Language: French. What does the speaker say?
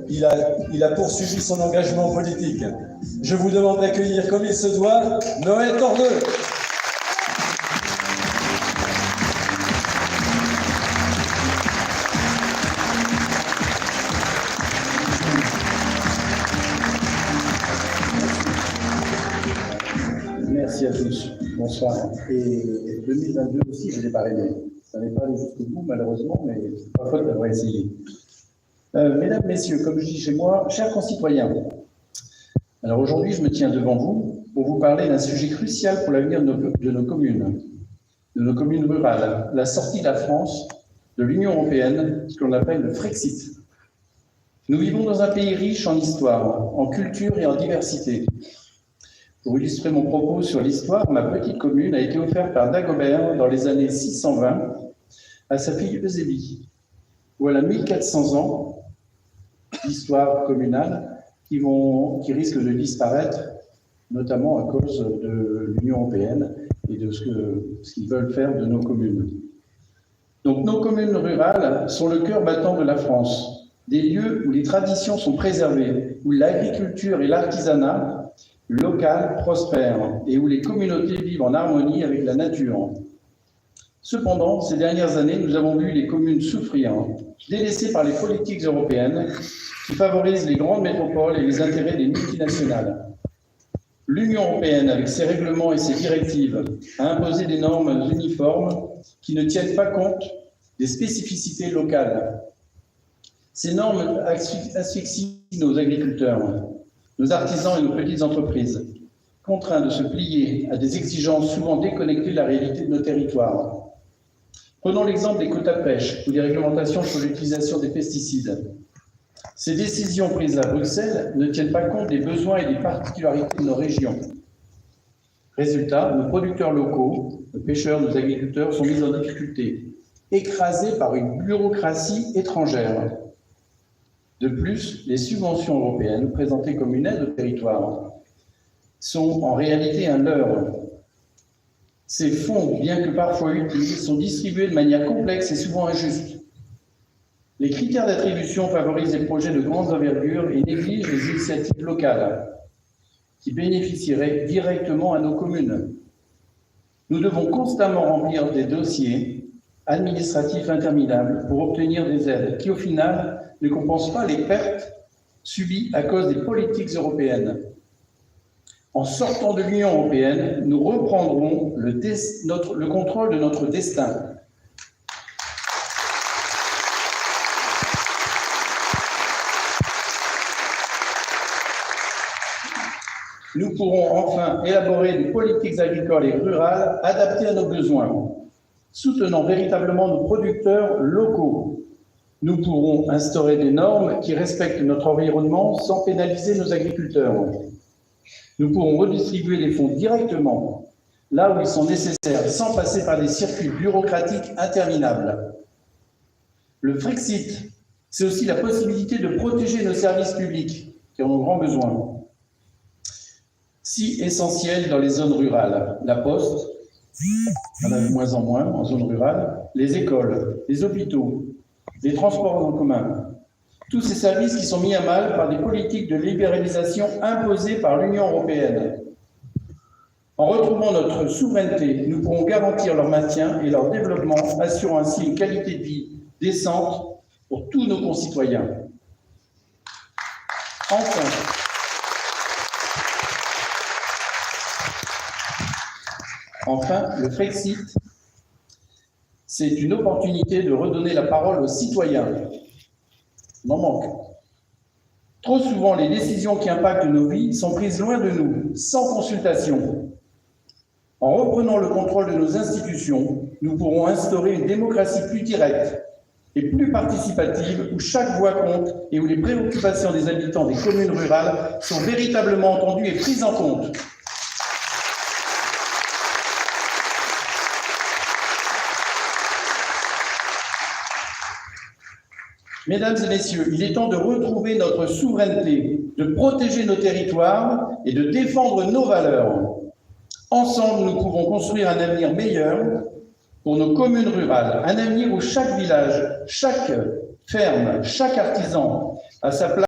il a poursuivi son engagement politique. Je vous demande d'accueillir comme il se doit Noël Tordeux. Merci à tous. Bonsoir. Et 2022 aussi, je l'ai parrainé. Ça n'est pas allé jusqu'au bout, malheureusement, mais c'est pas faute d'avoir essayé. Mesdames, Messieurs, comme je dis chez moi, chers concitoyens, alors aujourd'hui, je me tiens devant vous pour vous parler d'un sujet crucial pour l'avenir de nos communes rurales, la sortie de la France de l'Union européenne, ce qu'on appelle le Frexit. Nous vivons dans un pays riche en histoire, en culture et en diversité. Pour illustrer mon propos sur l'histoire, ma petite commune a été offerte par Dagobert dans les années 620 à sa fille Eusébie. Voilà 1400 ans d'histoire communale qui risquent de disparaître, notamment à cause de l'Union européenne et de ce qu'ils veulent faire de nos communes. Donc nos communes rurales sont le cœur battant de la France, des lieux où les traditions sont préservées, où l'agriculture et l'artisanat local prospèrent et où les communautés vivent en harmonie avec la nature. Cependant, ces dernières années, nous avons vu les communes souffrir, délaissées par les politiques européennes qui favorisent les grandes métropoles et les intérêts des multinationales. L'Union européenne, avec ses règlements et ses directives, a imposé des normes uniformes qui ne tiennent pas compte des spécificités locales. Ces normes asphyxient nos agriculteurs, nos artisans et nos petites entreprises, contraints de se plier à des exigences souvent déconnectées de la réalité de nos territoires. Prenons l'exemple des quotas de pêche ou des réglementations sur l'utilisation des pesticides. Ces décisions prises à Bruxelles ne tiennent pas compte des besoins et des particularités de nos régions. Résultat, nos producteurs locaux, nos pêcheurs, nos agriculteurs sont mis en difficulté, écrasés par une bureaucratie étrangère. De plus, les subventions européennes, présentées comme une aide au territoire, sont en réalité un leurre. Ces fonds, bien que parfois utiles, sont distribués de manière complexe et souvent injuste. Les critères d'attribution favorisent les projets de grande envergure et négligent les initiatives locales qui bénéficieraient directement à nos communes. Nous devons constamment remplir des dossiers administratifs interminables pour obtenir des aides qui, au final, ne compensent pas les pertes subies à cause des politiques européennes. En sortant de l'Union européenne, nous reprendrons le contrôle de notre destin. Nous pourrons enfin élaborer des politiques agricoles et rurales adaptées à nos besoins, soutenant véritablement nos producteurs locaux. Nous pourrons instaurer des normes qui respectent notre environnement sans pénaliser nos agriculteurs. Nous pourrons redistribuer les fonds directement, là où ils sont nécessaires, sans passer par des circuits bureaucratiques interminables. Le Frexit, c'est aussi la possibilité de protéger nos services publics, qui en ont grand besoin. Si essentiel dans les zones rurales, la poste, on en a de moins en moins en zone rurale, les écoles, les hôpitaux, les transports en commun, tous ces services qui sont mis à mal par des politiques de libéralisation imposées par l'Union européenne. En retrouvant notre souveraineté, nous pourrons garantir leur maintien et leur développement, assurant ainsi une qualité de vie décente pour tous nos concitoyens. Enfin, le Frexit, c'est une opportunité de redonner la parole aux citoyens. On en manque. Trop souvent, les décisions qui impactent nos vies sont prises loin de nous, sans consultation. En reprenant le contrôle de nos institutions, nous pourrons instaurer une démocratie plus directe et plus participative, où chaque voix compte et où les préoccupations des habitants des communes rurales sont véritablement entendues et prises en compte. Mesdames et messieurs, il est temps de retrouver notre souveraineté, de protéger nos territoires et de défendre nos valeurs. Ensemble, nous pouvons construire un avenir meilleur pour nos communes rurales, un avenir où chaque village, chaque ferme, chaque artisan a sa place